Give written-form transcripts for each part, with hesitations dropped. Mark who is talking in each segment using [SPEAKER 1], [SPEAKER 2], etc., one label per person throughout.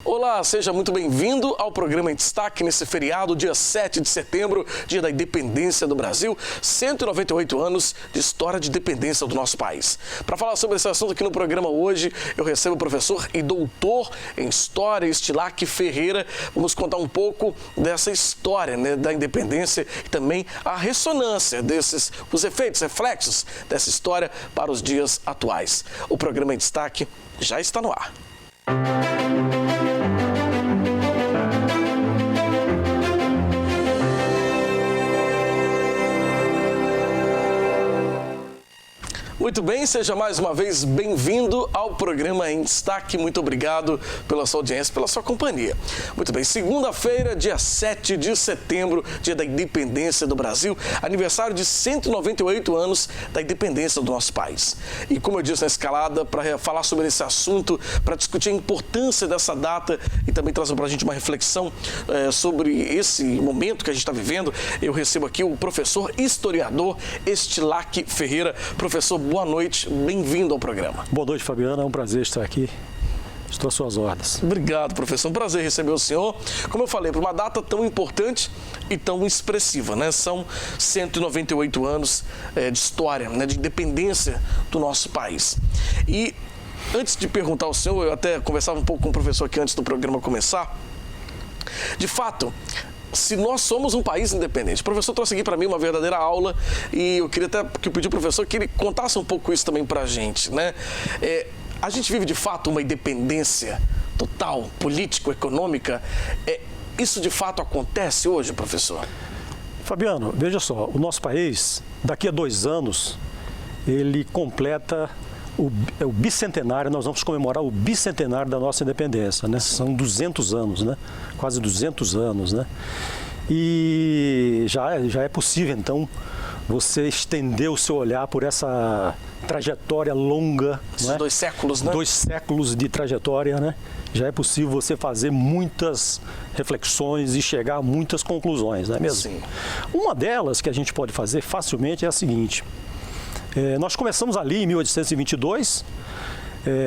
[SPEAKER 1] Olá, seja muito bem-vindo ao programa em destaque nesse feriado, dia 7 de setembro, dia da independência do Brasil, 198 anos de história de independência do nosso país. Para falar sobre esse assunto aqui no programa hoje, eu recebo o professor e doutor em História, Estilac Ferreira. Vamos contar um pouco dessa história, da independência e também a ressonância os efeitos, reflexos dessa história para os dias atuais. O programa em destaque já está no ar. Muito bem, seja mais uma vez bem-vindo ao programa em destaque. Muito obrigado pela sua audiência, pela sua companhia. Muito bem, segunda-feira, dia 7 de setembro, dia da independência do Brasil, aniversário de 198 anos da independência do nosso país. E como eu disse na escalada, para falar sobre esse assunto, para discutir a importância dessa data e também trazer para a gente uma reflexão sobre esse momento que a gente está vivendo, eu recebo aqui o professor historiador Estilac Ferreira. Professor, boa noite, bem-vindo ao programa.
[SPEAKER 2] Boa noite, Fabiana, é um prazer estar aqui. Estou às suas ordens.
[SPEAKER 1] Obrigado, professor. Um prazer receber o senhor. Como eu falei, para uma data tão importante e tão expressiva, né? São 198 anos de história, de independência do nosso país. E antes de perguntar ao senhor, eu até conversava um pouco com o professor aqui antes do programa começar. De fato, se nós somos um país independente, o professor trouxe aqui para mim uma verdadeira aula e eu queria até pedir ao professor que ele contasse um pouco isso também para a gente, né? A gente vive de fato uma independência total, político-econômica. Isso de fato acontece hoje, professor?
[SPEAKER 2] Fabiano, veja só, o nosso país, daqui a 2 anos, ele completa o bicentenário, nós vamos comemorar o bicentenário da nossa independência, né? São 200 anos, né? Quase 200 anos, né? E já é possível, então, você estender o seu olhar por essa trajetória longa.
[SPEAKER 1] Esses 2 séculos, né?
[SPEAKER 2] 2 séculos de trajetória, né? Já é possível você fazer muitas reflexões e chegar a muitas conclusões, não é mesmo?
[SPEAKER 1] Sim.
[SPEAKER 2] Uma delas que a gente pode fazer facilmente é a seguinte. Nós começamos ali em 1822,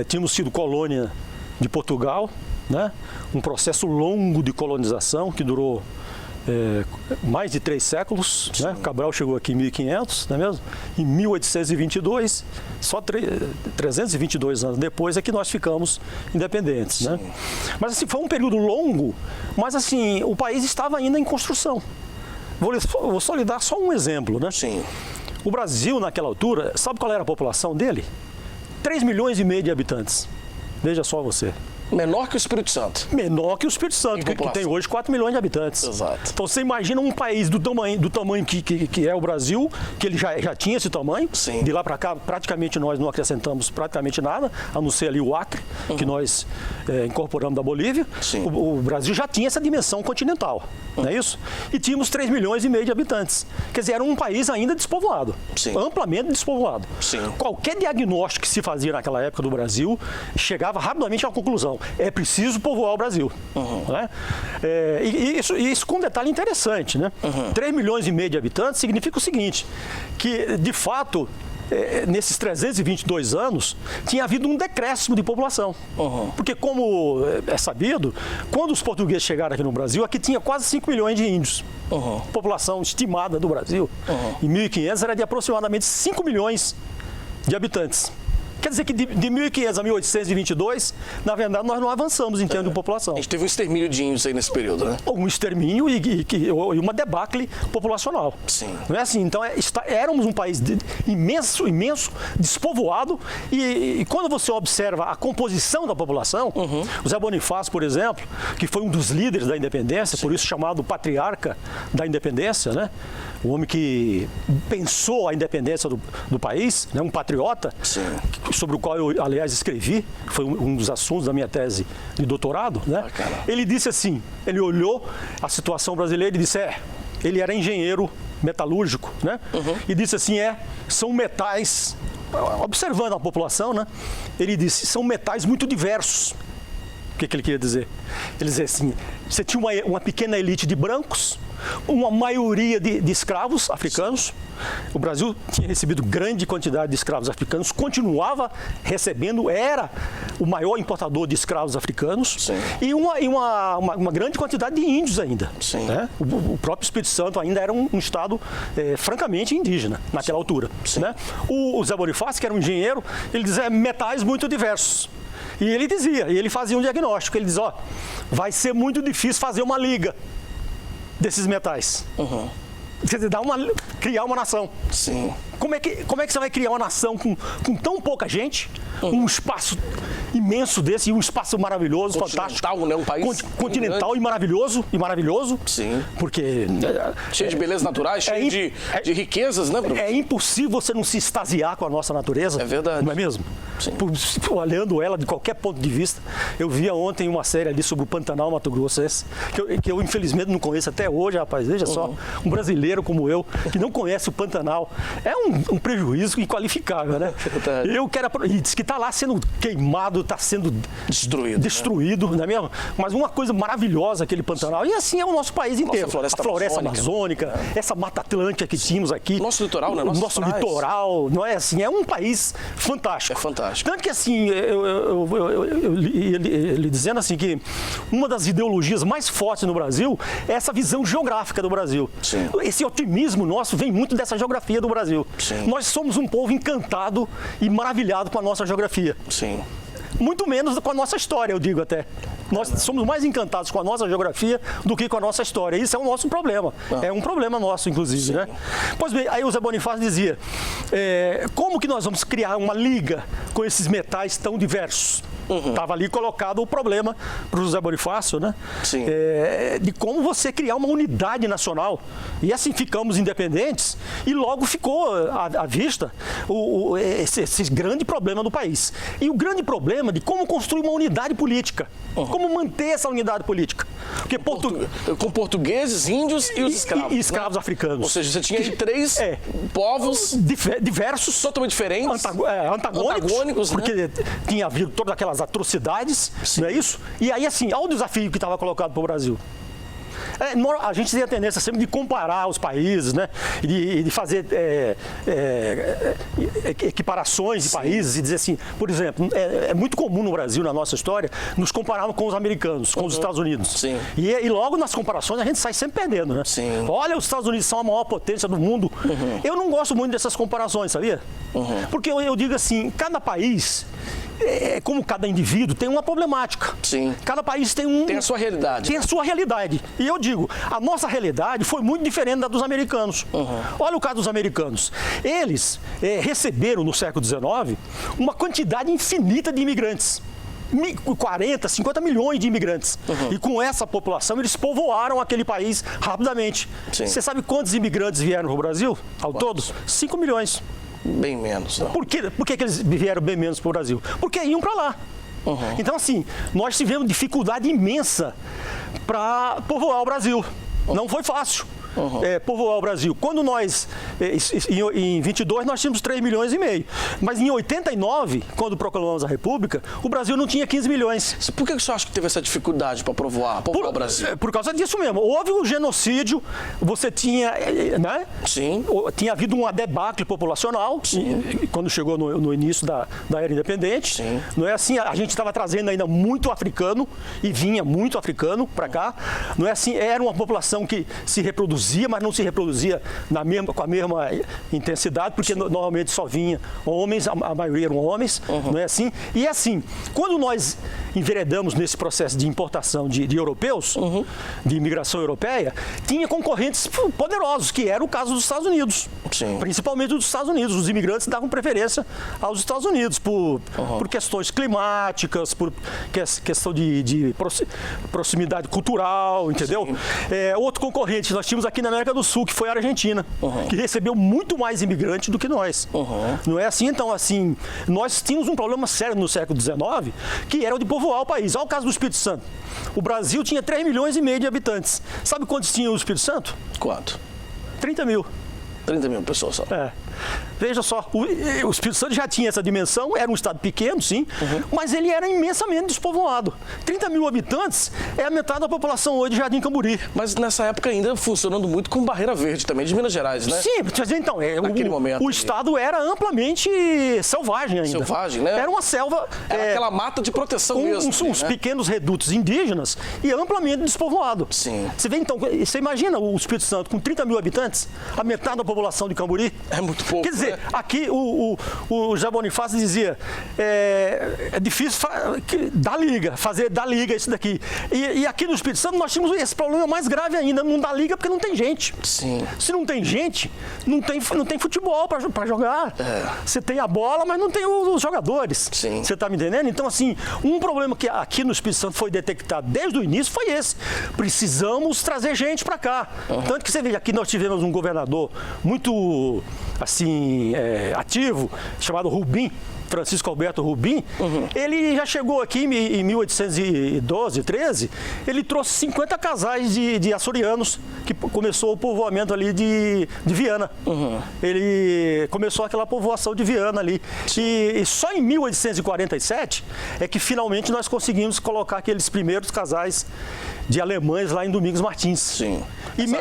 [SPEAKER 2] tínhamos sido colônia de Portugal, né? Um processo longo de colonização que durou mais de 3 séculos, né? Cabral chegou aqui em 1500, não é mesmo? Em 1822, só 322 anos depois é que nós ficamos independentes, né? Mas assim, foi um período longo, mas assim, o país estava ainda em construção. Vou só lhe dar só um exemplo, né?
[SPEAKER 1] Sim.
[SPEAKER 2] O Brasil, naquela altura, sabe qual era a população dele? 3,5 milhões de habitantes. Veja só você.
[SPEAKER 1] Menor que o Espírito Santo.
[SPEAKER 2] Menor que o Espírito Santo, que tem hoje 4 milhões de habitantes.
[SPEAKER 1] Exato.
[SPEAKER 2] Então você imagina um país do tamanho que é o Brasil, que ele já tinha esse tamanho.
[SPEAKER 1] Sim.
[SPEAKER 2] De lá para cá, praticamente nós não acrescentamos praticamente nada, a não ser ali o Acre, que nós incorporamos da Bolívia.
[SPEAKER 1] Sim.
[SPEAKER 2] O Brasil já tinha essa dimensão continental, não é isso? E tínhamos 3,5 milhões de habitantes. Quer dizer, era um país ainda despovoado. Sim. Amplamente despovoado. Sim. Qualquer diagnóstico que se fazia naquela época do Brasil chegava rapidamente à conclusão: é preciso povoar o Brasil. Né? Isso com um detalhe interessante, né? 3,5 milhões de habitantes significa o seguinte, que de fato, nesses 322 anos, tinha havido um decréscimo de população. Porque, como é sabido, quando os portugueses chegaram aqui no Brasil, aqui tinha quase 5 milhões de índios. População estimada do Brasil, em 1500, era de aproximadamente 5 milhões de habitantes. Quer dizer que de 1500 a 1822, na verdade, nós não avançamos em termos de população.
[SPEAKER 1] A gente teve um extermínio de índios aí nesse período, né?
[SPEAKER 2] Um extermínio e uma debacle populacional.
[SPEAKER 1] Sim.
[SPEAKER 2] Não é assim? Então, éramos um país imenso, despovoado, e quando você observa a composição da população, o Zé Bonifácio, por exemplo, que foi um dos líderes da independência, por isso chamado patriarca da independência, né? O homem que pensou a independência do país, né? Um patriota, sobre o qual eu, aliás, escrevi, foi um dos assuntos da minha tese de doutorado, né? Ele disse assim, ele olhou a situação brasileira e disse, ele era engenheiro metalúrgico, né? E disse assim, são metais, observando a população, né? Ele disse, são metais muito diversos. que ele queria dizer. Ele dizia assim, você tinha uma pequena elite de brancos, uma maioria de escravos africanos. O Brasil tinha recebido grande quantidade de escravos africanos, continuava recebendo, era o maior importador de escravos africanos. Sim. E uma grande quantidade de índios ainda. Sim. Né? O próprio Espírito Santo ainda era um estado francamente indígena naquela altura. Né? O Zé Bonifácio, que era um engenheiro, ele dizia metais muito diversos. E ele dizia, e ele fazia um diagnóstico, ele dizia, vai ser muito difícil fazer uma liga desses metais. Uhum. Quer dizer, criar uma nação. Sim. Como é que você vai criar uma nação com tão pouca gente, um espaço imenso desse, e um espaço maravilhoso, fantástico.
[SPEAKER 1] Né? Um país
[SPEAKER 2] continental e maravilhoso.
[SPEAKER 1] Sim.
[SPEAKER 2] Porque...
[SPEAKER 1] cheio de belezas naturais, cheio de riquezas, né, Bruno?
[SPEAKER 2] É impossível você não se extasiar com a nossa natureza.
[SPEAKER 1] É verdade.
[SPEAKER 2] Não é mesmo?
[SPEAKER 1] Sim.
[SPEAKER 2] Olhando ela de qualquer ponto de vista. Eu via ontem uma série ali sobre o Pantanal Mato Grossense, que eu infelizmente não conheço até hoje, rapaz. Veja só, um brasileiro como eu, que não conhece o Pantanal, é um prejuízo inqualificável, né?
[SPEAKER 1] Verdade.
[SPEAKER 2] E diz que está lá sendo queimado, está sendo destruído, não é mesmo? Mas uma coisa maravilhosa aquele Pantanal. E assim é o nosso país inteiro.
[SPEAKER 1] A
[SPEAKER 2] floresta amazônica, essa Mata Atlântica que tínhamos aqui.
[SPEAKER 1] Nosso litoral, né?
[SPEAKER 2] Nosso litoral, não é assim? É um país fantástico.
[SPEAKER 1] É fantástico.
[SPEAKER 2] Tanto que assim, ele dizendo assim que uma das ideologias mais fortes no Brasil é essa visão geográfica do Brasil. Sim. Esse otimismo nosso vem muito dessa geografia do Brasil. Sim. Nós somos um povo encantado e maravilhado com a nossa geografia. Sim. Muito menos com a nossa história, eu digo até. Nós somos mais encantados com a nossa geografia do que com a nossa história. Isso é o nosso problema. É um problema nosso, inclusive. Sim. Né? Pois bem, aí o Zé Bonifácio dizia, como que nós vamos criar uma liga com esses metais tão diversos? Estava ali colocado o problema para o José Bonifácio, né? Sim. De como você criar uma unidade nacional. E assim ficamos independentes e logo ficou à vista esse grande problema do país. E o grande problema de como construir uma unidade política. Como manter essa unidade política. Porque
[SPEAKER 1] com portugueses, índios e os escravos.
[SPEAKER 2] E escravos africanos.
[SPEAKER 1] Ou seja, você tinha três povos
[SPEAKER 2] diversos.
[SPEAKER 1] Totalmente diferentes.
[SPEAKER 2] Antagônicos. Porque tinha havido todas aquelas atrocidades, não é isso? E aí, assim, olha o desafio que estava colocado para o Brasil. A gente tem a tendência sempre de comparar os países, né? E de fazer equiparações de países e dizer assim, por exemplo, é muito comum no Brasil, na nossa história, nos compararmos com os americanos, com os Estados Unidos. Sim. E logo nas comparações a gente sai sempre perdendo, né? Sim. Olha, os Estados Unidos são a maior potência do mundo. Eu não gosto muito dessas comparações, sabia? Porque eu digo assim, cada país... como cada indivíduo tem uma problemática. Sim. Cada país tem
[SPEAKER 1] a sua realidade.
[SPEAKER 2] Tem a sua realidade. E eu digo, a nossa realidade foi muito diferente da dos americanos. Olha o caso dos americanos. Eles receberam no século XIX uma quantidade infinita de imigrantes. 40, 50 milhões de imigrantes. E com essa população, eles povoaram aquele país rapidamente. Sim. Você sabe quantos imigrantes vieram para o Brasil? Ao todo? 5 milhões.
[SPEAKER 1] Bem menos. Não.
[SPEAKER 2] Por que eles vieram bem menos para o Brasil? Porque iam para lá. Então, assim, nós tivemos dificuldade imensa para povoar o Brasil. Não foi fácil. Povoar o Brasil. Quando nós, em 22, nós tínhamos 3 milhões e meio. Mas em 89, quando proclamamos a República, o Brasil não tinha 15 milhões.
[SPEAKER 1] Por que você acha que teve essa dificuldade para povoar o Brasil?
[SPEAKER 2] Por causa disso mesmo. Houve um genocídio, você tinha, né? Sim. Tinha havido uma debacle populacional, quando chegou no início da era independente. Sim. Não é assim, a gente estava trazendo ainda muito africano, e vinha muito africano para cá. Não é assim, era uma população que se reproduzia, mas não se reproduzia com a mesma intensidade, porque normalmente só vinha homens, a maioria eram homens, não é assim? E assim, quando nós enveredamos nesse processo de importação de europeus, de imigração europeia, tinha concorrentes poderosos, que era o caso dos Estados Unidos. Sim. Principalmente dos Estados Unidos. Os imigrantes davam preferência aos Estados Unidos por questões climáticas, por questão de proximidade cultural, entendeu? Outro concorrente que nós tínhamos aqui na América do Sul, que foi a Argentina, que recebeu muito mais imigrantes do que nós. Não é assim? Então, assim, nós tínhamos um problema sério no século XIX, que era o de povoar o país. Olha o caso do Espírito Santo. O Brasil tinha 3 milhões e meio de habitantes. Sabe quantos tinha o Espírito Santo?
[SPEAKER 1] Quanto?
[SPEAKER 2] 30 mil.
[SPEAKER 1] 30 mil pessoas só.
[SPEAKER 2] Veja só, o Espírito Santo já tinha essa dimensão, era um estado pequeno, sim, mas ele era imensamente despovoado. 30 mil habitantes é a metade da população hoje de Jardim Camburi.
[SPEAKER 1] Mas nessa época ainda funcionando muito com Barreira Verde também, de Minas Gerais, né?
[SPEAKER 2] Sim, então, o estado era amplamente selvagem ainda.
[SPEAKER 1] Selvagem, né?
[SPEAKER 2] Era uma selva...
[SPEAKER 1] Era aquela mata de proteção mesmo.
[SPEAKER 2] Uns pequenos redutos indígenas e amplamente despovoado.
[SPEAKER 1] Sim.
[SPEAKER 2] Você vê, então, você imagina o Espírito Santo com 30 mil habitantes, a metade da população de Camburi?
[SPEAKER 1] É muito pouco.
[SPEAKER 2] Quer dizer, aqui o José Bonifácio dizia, é difícil dar liga isso daqui. E aqui no Espírito Santo nós tínhamos esse problema mais grave ainda, não dá liga porque não tem gente.
[SPEAKER 1] Sim.
[SPEAKER 2] Se não tem gente, não tem futebol para jogar. Você tem a bola, mas não tem os jogadores.
[SPEAKER 1] Sim.
[SPEAKER 2] Você está me entendendo? Então, assim, um problema que aqui no Espírito Santo foi detectado desde o início foi esse. Precisamos trazer gente para cá. Tanto que você vê, aqui nós tivemos um governador muito, assim, ativo, chamado Rubim, Francisco Alberto Rubim. Ele já chegou aqui em 1812, 13, ele trouxe 50 casais de açorianos, que começou o povoamento ali de Viana. Ele começou aquela povoação de Viana ali. E só em 1847 é que finalmente nós conseguimos colocar aqueles primeiros casais de alemães lá em Domingos Martins.
[SPEAKER 1] Sim.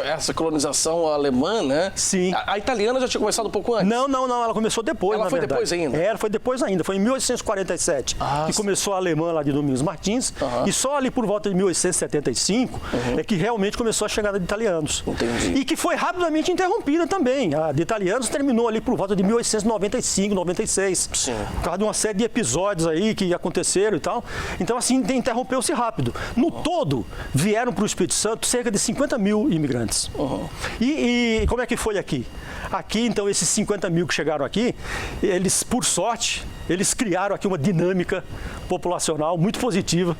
[SPEAKER 1] Essa colonização alemã, né?
[SPEAKER 2] Sim.
[SPEAKER 1] A italiana já tinha começado um pouco antes?
[SPEAKER 2] Não, ela começou depois,
[SPEAKER 1] Ela foi depois ainda?
[SPEAKER 2] Ela foi depois ainda, foi em 1847 que começou a alemã lá de Domingos Martins, e só ali por volta de 1875 é que realmente começou a chegada de italianos.
[SPEAKER 1] Entendi.
[SPEAKER 2] E que foi rapidamente interrompida também. A de italianos terminou ali por volta de 1895, 96.
[SPEAKER 1] Sim.
[SPEAKER 2] Por causa de uma série de episódios aí que aconteceram e tal. Então, assim, interrompeu-se rápido. No todo, vieram para o Espírito Santo cerca de 50 mil imigrantes. E como é que foi aqui? Aqui, então, esses 50 mil que chegaram aqui, eles, por sorte, eles criaram aqui uma dinâmica populacional muito positiva.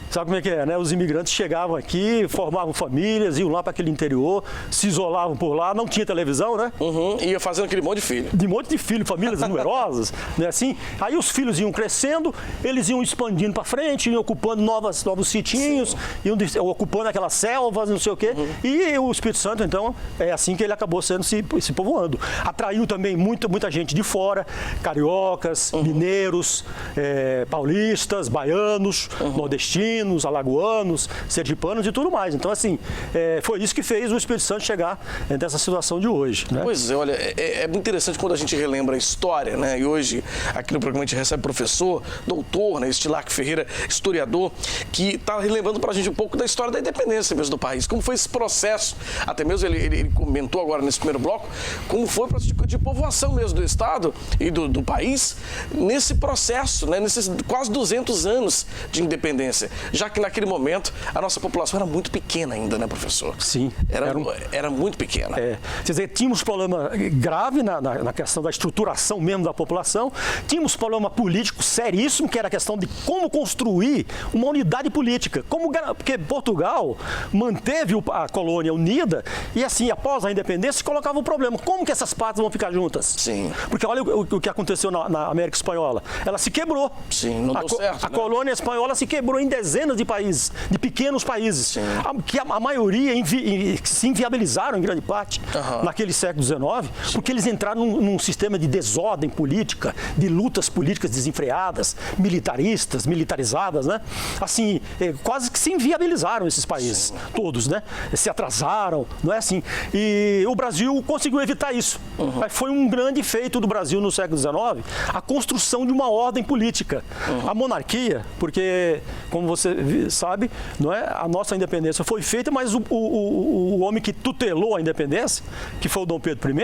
[SPEAKER 2] Sabe como é que é, né? Os imigrantes chegavam aqui, formavam famílias, iam lá para aquele interior, se isolavam por lá, não tinha televisão, né?
[SPEAKER 1] Ia fazendo aquele monte de filho.
[SPEAKER 2] De monte de filho, famílias numerosas, né? Assim, aí os filhos iam crescendo, eles iam expandindo para frente, iam ocupando novos sitinhos, iam ocupando aquelas selvas, não sei o quê. E o Espírito Santo, então, é assim que ele acabou se povoando. Atraiu também muita gente de fora, cariocas, mineiros, paulistas, baianos, nordestinos, alagoanos, sergipanos e tudo mais. Então, assim, foi isso que fez o Espírito Santo chegar nessa situação de hoje, né?
[SPEAKER 1] Pois é, olha, é muito interessante quando a gente relembra a história, né? E hoje, aqui no programa, a gente recebe professor, doutor, né? Estilac Ferreira, historiador, que está relembrando para a gente um pouco da história da independência mesmo do país. Como foi esse processo, até mesmo ele comentou agora nesse primeiro bloco, como foi o processo de povoação mesmo do Estado e do país nesse processo, né? Nesses quase 200 anos de independência. Já que naquele momento a nossa população era muito pequena ainda, né, professor?
[SPEAKER 2] Sim.
[SPEAKER 1] Era muito pequena.
[SPEAKER 2] Quer dizer, tínhamos problema grave na questão da estruturação mesmo da população, tínhamos problema político seríssimo, que era a questão de como construir uma unidade política. Porque Portugal manteve a colônia unida e, assim, após a independência, se colocava o problema. Como que essas partes vão ficar juntas?
[SPEAKER 1] Sim.
[SPEAKER 2] Porque olha o que aconteceu na América Espanhola. Ela se quebrou.
[SPEAKER 1] Sim, não deu certo.
[SPEAKER 2] A colônia espanhola se quebrou em dezenas de países, de pequenos países, que a maioria se inviabilizaram em grande parte naquele século XIX, porque eles entraram num sistema de desordem política, de lutas políticas desenfreadas, militarizadas, né? Assim, quase que se inviabilizaram esses países, todos, né? Se atrasaram, não é assim? E o Brasil conseguiu evitar isso. Foi um grande feito do Brasil no século XIX, a construção de uma ordem política. A monarquia, porque, como você sabe, não é? A nossa independência foi feita, mas o homem que tutelou a independência, que foi o Dom Pedro I,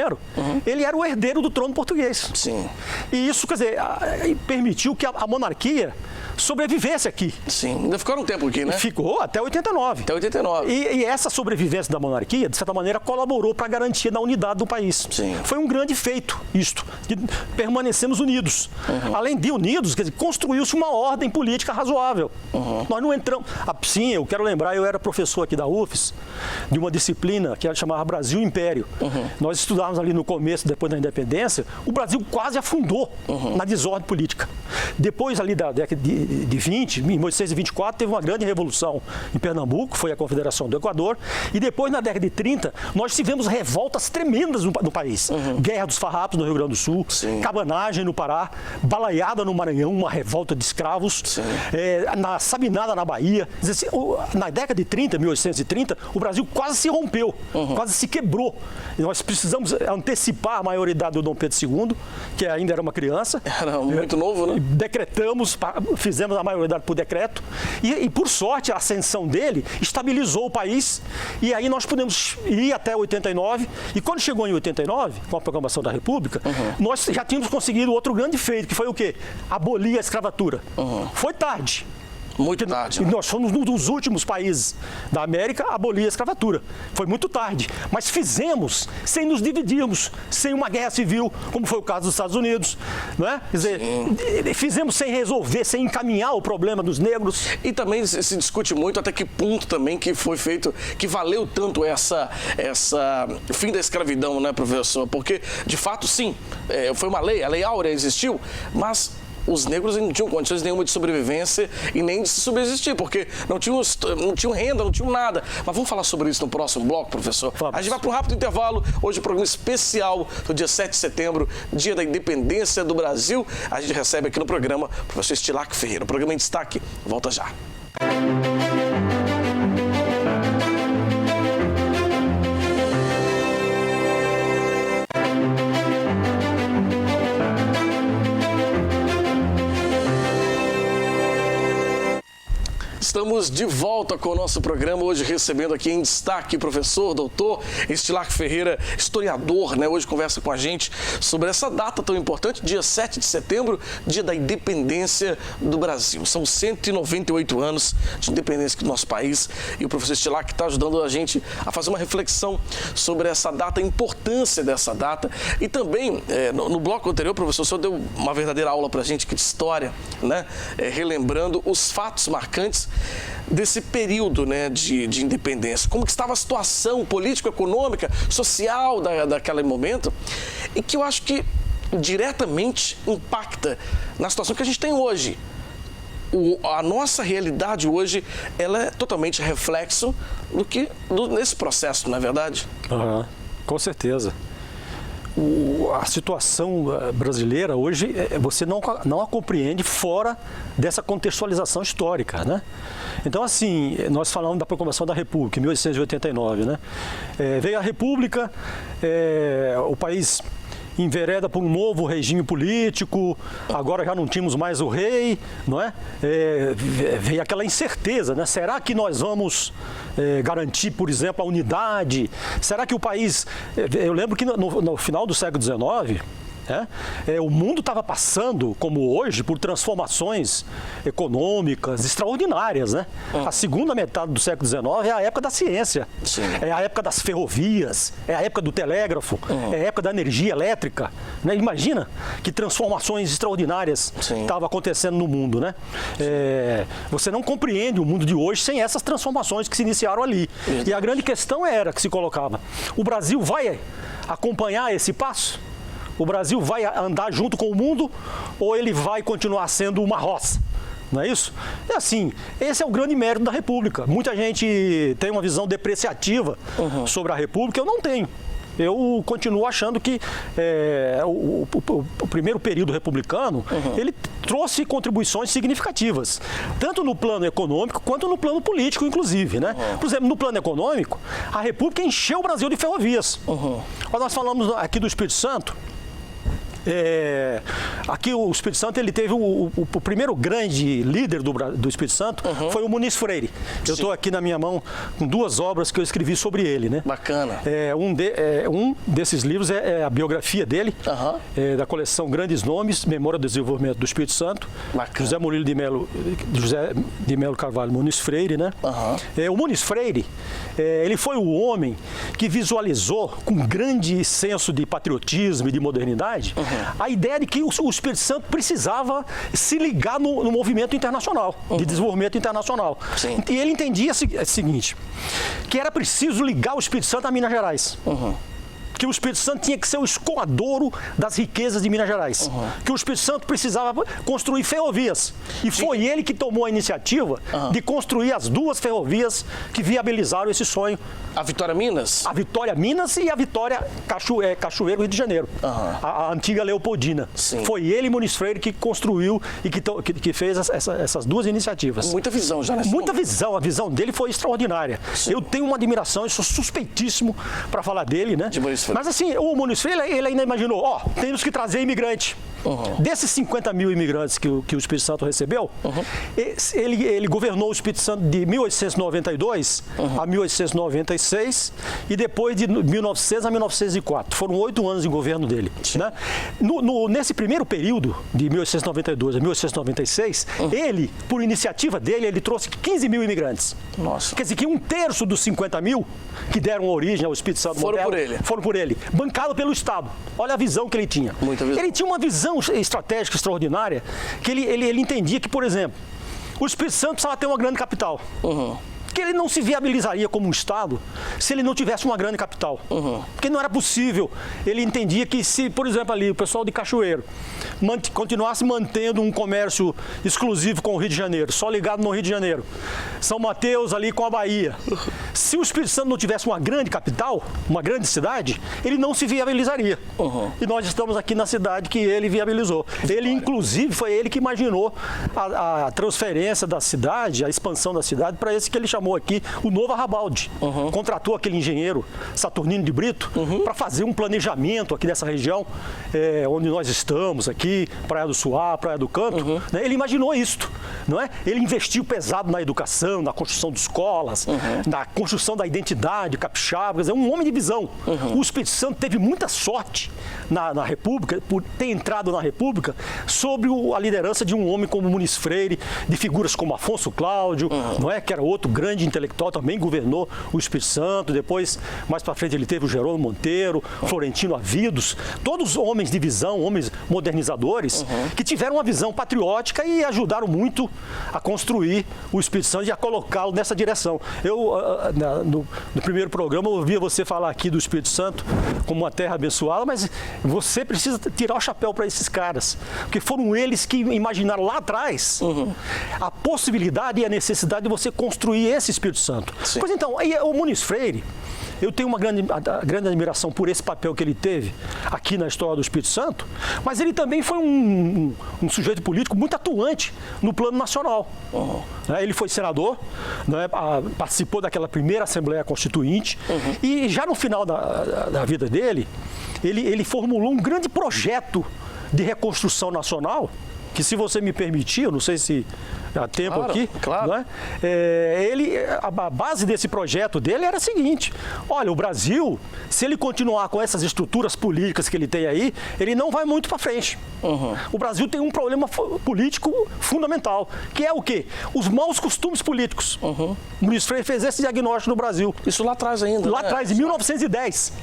[SPEAKER 2] ele era o herdeiro do trono português.
[SPEAKER 1] Sim.
[SPEAKER 2] E isso, quer dizer, permitiu que a monarquia sobrevivesse aqui.
[SPEAKER 1] Sim, ainda ficaram um tempo aqui, né?
[SPEAKER 2] Ficou até 89.
[SPEAKER 1] Até 89.
[SPEAKER 2] E essa sobrevivência da monarquia, de certa maneira, colaborou para a garantia da unidade do país.
[SPEAKER 1] Sim.
[SPEAKER 2] Foi um grande feito isto, de permanecemos unidos. Além de unidos, quer dizer, construiu-se uma ordem política razoável. Nós não entramos... Sim, eu quero lembrar, eu era professor aqui da UFES, de uma disciplina que chamava Brasil Império. Nós estudávamos ali no começo, depois da independência, o Brasil quase afundou na desordem política. Depois ali da década de 20, em 1824, teve uma grande revolução em Pernambuco, foi a Confederação do Equador, e depois, na década de 30, nós tivemos revoltas tremendas no país. Guerra dos Farrapos no Rio Grande do Sul, cabanagem no Pará, balaiada no Maranhão, uma revolta de escravos, na Sabinada na Bahia. Na década de 30, 1830, o Brasil quase se rompeu, quase se quebrou. E nós precisamos antecipar a maioridade do Dom Pedro II, que ainda era uma criança.
[SPEAKER 1] Era muito novo, né?
[SPEAKER 2] Decretamos, fizemos a maioridade por decreto. E por sorte, a ascensão dele estabilizou o país. E aí nós pudemos ir até 89. E quando chegou em 89, com a proclamação da República, nós já tínhamos conseguido outro grande feito, que foi o quê? Abolir a escravatura. Foi tarde.
[SPEAKER 1] Muito tarde.
[SPEAKER 2] Né? Nós fomos um dos últimos países da América a abolir a escravatura. Foi muito tarde. Mas fizemos sem nos dividirmos, sem uma guerra civil, como foi o caso dos Estados Unidos. Não é? Quer dizer, fizemos sem resolver, sem encaminhar o problema dos negros.
[SPEAKER 1] E também se discute muito até que ponto também que foi feito, que valeu tanto essa fim da escravidão, né, professor? Porque, de fato, sim, foi uma lei, a Lei Áurea existiu, mas os negros não tinham condições nenhuma de sobrevivência e nem de se subsistir, porque não tinham renda, não tinham nada. Mas vamos falar sobre isso no próximo bloco, professor?
[SPEAKER 2] Vamos.
[SPEAKER 1] A gente vai para um rápido intervalo. Hoje, programa especial do dia 7 de setembro, dia da independência do Brasil. A gente recebe aqui no programa o professor Estilac Ferreira. O programa em destaque volta já. Estamos de volta com o nosso programa, hoje recebendo aqui em destaque o professor, doutor Estilac Ferreira, historiador, né? Hoje conversa com a gente sobre essa data tão importante, dia 7 de setembro, dia da independência do Brasil. São 198 anos de independência do nosso país e o professor Estilac está ajudando a gente a fazer uma reflexão sobre essa data, a importância dessa data. E também, no bloco anterior, professor, o senhor deu uma verdadeira aula para a gente aqui de história, né? Relembrando os fatos marcantes desse período, né, de independência. Como que estava a situação político-econômica, social daquele momento, e que eu acho que diretamente impacta na situação que a gente tem hoje. A nossa realidade hoje, ela é totalmente reflexo nesse processo, não é verdade?
[SPEAKER 2] Com certeza. A situação brasileira hoje, você não a compreende fora dessa contextualização histórica, né? Então, assim, nós falamos da proclamação da República, em 1889, né? Veio a República, o país envereda por um novo regime político, agora já não tínhamos mais o rei, não é? Veio aquela incerteza, né? Será que nós vamos garantir, por exemplo, a unidade? Será que o país... Eu lembro que no final do século XIX, o mundo estava passando, como hoje, por transformações econômicas extraordinárias, né? A segunda metade do século XIX é a época da ciência, é a época das ferrovias, é a época do telégrafo, é a época da energia elétrica, né? Imagina que transformações extraordinárias estavam acontecendo no mundo, né? Você não compreende o mundo de hoje sem essas transformações que se iniciaram ali. E a grande questão que se colocava: o Brasil vai acompanhar esse passo? O Brasil vai andar junto com o mundo ou ele vai continuar sendo uma roça? Não é isso? É assim, esse é o grande mérito da República. Muita gente tem uma visão depreciativa sobre a República, eu não tenho. Eu continuo achando que o primeiro período republicano, ele trouxe contribuições significativas, tanto no plano econômico quanto no plano político, inclusive, né? Por exemplo, no plano econômico, a República encheu o Brasil de ferrovias. Quando nós falamos aqui do Espírito Santo, aqui o Espírito Santo, ele teve o primeiro grande líder do Espírito Santo, foi o Muniz Freire. Eu estou aqui na minha mão com duas obras que eu escrevi sobre ele, né?
[SPEAKER 1] Bacana.
[SPEAKER 2] Um desses livros é a biografia dele, da coleção Grandes Nomes, Memória do Desenvolvimento do Espírito Santo.
[SPEAKER 1] Bacana.
[SPEAKER 2] José de Melo Carvalho Muniz Freire, né? O Muniz Freire, ele foi o homem que visualizou com grande senso de patriotismo e de modernidade a ideia de que o Espírito Santo precisava se ligar no movimento internacional, de desenvolvimento internacional. E ele entendia o seguinte, que era preciso ligar o Espírito Santo a Minas Gerais. que o Espírito Santo tinha que ser o escoadouro das riquezas de Minas Gerais. Que o Espírito Santo precisava construir ferrovias. E foi ele que tomou a iniciativa de construir as duas ferrovias que viabilizaram esse sonho.
[SPEAKER 1] A Vitória Minas?
[SPEAKER 2] A Vitória Minas e a Vitória Cachoeiro, Rio de Janeiro. A antiga Leopoldina.
[SPEAKER 1] Sim.
[SPEAKER 2] Foi ele, Muniz Freire, que construiu e que fez essas duas iniciativas.
[SPEAKER 1] Muita visão já nesse
[SPEAKER 2] Muita
[SPEAKER 1] momento.
[SPEAKER 2] visão. A visão dele foi extraordinária. Sim. Eu tenho uma admiração, eu sou suspeitíssimo para falar dele, né? Mas assim, o Muniz Freire, ele ainda imaginou, temos que trazer imigrante. Desses 50 mil imigrantes que o Espírito Santo recebeu, ele governou o Espírito Santo de 1892 a 1896 e depois de 1900 a 1904. Foram 8 anos de governo dele. Né? Nesse primeiro período, de 1892 a 1896, ele, por iniciativa dele, ele trouxe 15 mil imigrantes.
[SPEAKER 1] Nossa.
[SPEAKER 2] Quer dizer que 1/3 dos 50 mil que deram origem ao Espírito Santo moderno foram por ele, bancado pelo Estado. Olha a visão que ele tinha.
[SPEAKER 1] Muita visão.
[SPEAKER 2] Ele tinha uma visão estratégica extraordinária, que ele entendia que, por exemplo, o Espírito Santo precisava ter uma grande capital. Que ele não se viabilizaria como um Estado se ele não tivesse uma grande capital. Porque não era possível. Ele entendia que se, por exemplo, ali o pessoal de Cachoeiro continuasse mantendo um comércio exclusivo com o Rio de Janeiro, só ligado no Rio de Janeiro, São Mateus ali com a Bahia, se o Espírito Santo não tivesse uma grande capital, uma grande cidade, ele não se viabilizaria. E nós estamos aqui na cidade que ele viabilizou. Ele, inclusive, foi ele que imaginou a transferência da cidade, a expansão da cidade para esse que ele chamou aqui o Novo Arrabalde. Contratou aquele engenheiro Saturnino de Brito para fazer um planejamento aqui dessa região onde nós estamos aqui, Praia do Suá, Praia do Canto. Né? Ele imaginou isto, não é? Ele investiu pesado na educação, na construção de escolas, na construção da identidade capixaba, quer dizer, um homem de visão. O Espírito Santo teve muita sorte na República, por ter entrado na República sob a liderança de um homem como Muniz Freire, de figuras como Afonso Cláudio, não é? Que era outro grande intelectual, também governou o Espírito Santo. Depois, mais para frente, ele teve o Jerônimo Monteiro, Florentino Avidos, todos homens de visão, homens modernizadores, que tiveram uma visão patriótica e ajudaram muito a construir o Espírito Santo e a colocá-lo nessa direção. Eu, no primeiro programa, eu ouvia você falar aqui do Espírito Santo como uma terra abençoada, mas você precisa tirar o chapéu para esses caras, porque foram eles que imaginaram lá atrás a possibilidade e a necessidade de você construir esse Espírito Santo. Sim. Pois então, o Muniz Freire, eu tenho uma grande admiração por esse papel que ele teve aqui na história do Espírito Santo, mas ele também foi um sujeito político muito atuante no plano nacional. Ele foi senador, né, participou daquela primeira Assembleia Constituinte e já no final da vida dele, ele formulou um grande projeto de reconstrução nacional, que, se você me permitir, eu não sei se há tempo aqui,
[SPEAKER 1] claro.
[SPEAKER 2] Né? A base desse projeto dele era a seguinte: olha, o Brasil, se ele continuar com essas estruturas políticas que ele tem aí, ele não vai muito para frente. O Brasil tem um problema político fundamental, que é o quê? Os maus costumes políticos. O Muniz Freire fez esse diagnóstico no Brasil.
[SPEAKER 1] Isso lá atrás ainda,
[SPEAKER 2] Lá atrás, em 1910.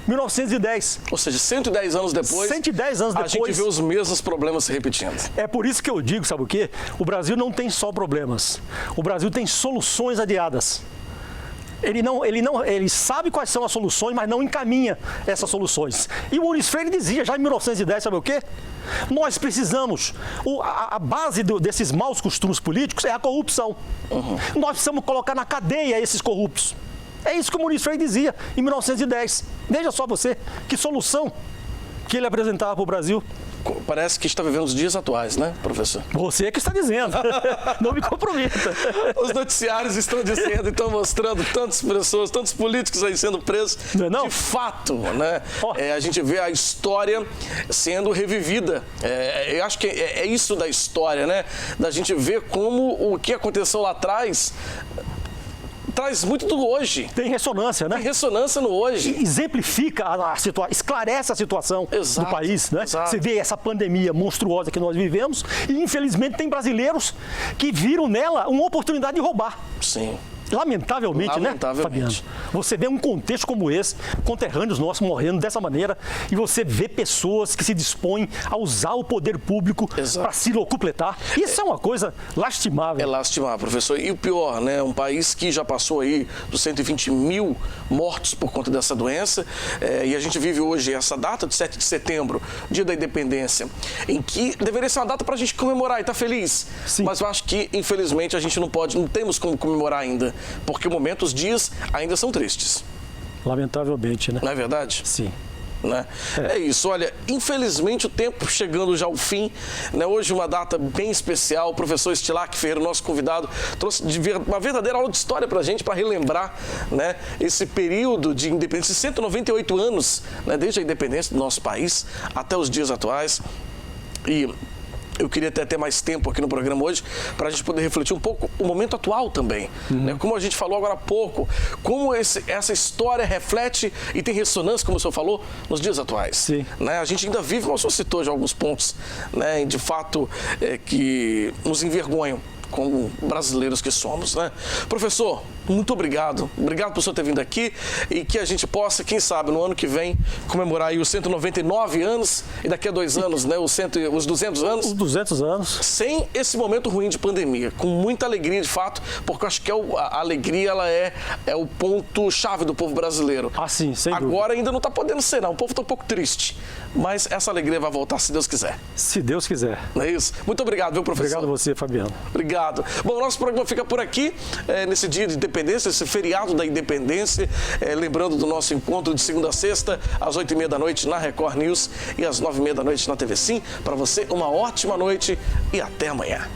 [SPEAKER 2] 1910.
[SPEAKER 1] Ou seja, 110 anos depois,
[SPEAKER 2] 110 anos depois,
[SPEAKER 1] a gente vê os mesmos problemas se repetindo.
[SPEAKER 2] É por isso que eu digo, sabe o quê? O Brasil não tem só problemas. O Brasil tem soluções adiadas. Ele sabe quais são as soluções, mas não encaminha essas soluções. E o Muniz Freire dizia, já em 1910, sabe o quê? Nós precisamos, a base desses maus costumes políticos é a corrupção. Nós precisamos colocar na cadeia esses corruptos. É isso que o Muniz Freire dizia em 1910. Veja só você, que solução que ele apresentava para o Brasil.
[SPEAKER 1] Parece que está vivendo os dias atuais, né, professor?
[SPEAKER 2] Você que está dizendo. Não me comprometa.
[SPEAKER 1] Os noticiários estão dizendo, estão mostrando tantas pessoas, tantos políticos aí sendo presos.
[SPEAKER 2] Não?
[SPEAKER 1] De fato, né? A gente vê a história sendo revivida. Eu acho que é isso da história, né? Da gente ver como o que aconteceu lá atrás traz muito do hoje.
[SPEAKER 2] Tem ressonância, né?
[SPEAKER 1] Tem ressonância no hoje.
[SPEAKER 2] Exemplifica a situação, esclarece a situação do país, né?
[SPEAKER 1] Exato.
[SPEAKER 2] Você vê essa pandemia monstruosa que nós vivemos e, infelizmente, tem brasileiros que viram nela uma oportunidade de roubar.
[SPEAKER 1] Sim.
[SPEAKER 2] Lamentavelmente, né, Fabiano? Você vê um contexto como esse, conterrâneos nossos morrendo dessa maneira, e você vê pessoas que se dispõem a usar o poder público para se locupletar. Isso é uma coisa lastimável.
[SPEAKER 1] É lastimável, professor. E o pior, né? Um país que já passou aí dos 120 mil mortos por conta dessa doença, e a gente vive hoje essa data de 7 de setembro, dia da independência, em que deveria ser uma data para a gente comemorar e estar feliz. Sim. Mas eu acho que, infelizmente, a gente não temos como comemorar ainda, porque o momento, os dias ainda são tristes.
[SPEAKER 2] Lamentavelmente, né?
[SPEAKER 1] Não é verdade?
[SPEAKER 2] Sim.
[SPEAKER 1] Né? É isso, olha, infelizmente o tempo chegando já ao fim, né? Hoje uma data bem especial, o professor Estilac Ferreira, nosso convidado, trouxe uma verdadeira aula de história pra gente, para relembrar, né, esse período de independência, 198 anos, né, desde a independência do nosso país até os dias atuais. E eu queria ter até mais tempo aqui no programa hoje para a gente poder refletir um pouco o momento atual também. Né? Como a gente falou agora há pouco, como essa história reflete e tem ressonância, como o senhor falou, nos dias atuais.
[SPEAKER 2] Sim.
[SPEAKER 1] Né? A gente ainda vive, como o senhor citou, de alguns pontos, né, de fato, que nos envergonham como brasileiros que somos, né? Professor, muito obrigado. Obrigado por o senhor ter vindo aqui e que a gente possa, quem sabe, no ano que vem, comemorar aí os 199 anos e daqui a 2 anos, né, os 200 anos.
[SPEAKER 2] Os 200 anos.
[SPEAKER 1] Sem esse momento ruim de pandemia, com muita alegria, de fato, porque eu acho que a alegria ela é o ponto-chave do povo brasileiro.
[SPEAKER 2] Ah, sim, sem dúvida.
[SPEAKER 1] Agora ainda não está podendo ser, não. O povo está um pouco triste, mas essa alegria vai voltar, se Deus quiser.
[SPEAKER 2] Se Deus quiser.
[SPEAKER 1] Não é isso? Muito obrigado, viu, professor?
[SPEAKER 2] Obrigado a você, Fabiano.
[SPEAKER 1] Obrigado. Bom, nosso programa fica por aqui, nesse dia de independência, esse feriado da independência, lembrando do nosso encontro de segunda a sexta, às 8h30 da noite na Record News e às 9h30 da noite na TV Sim. Para você, uma ótima noite e até amanhã.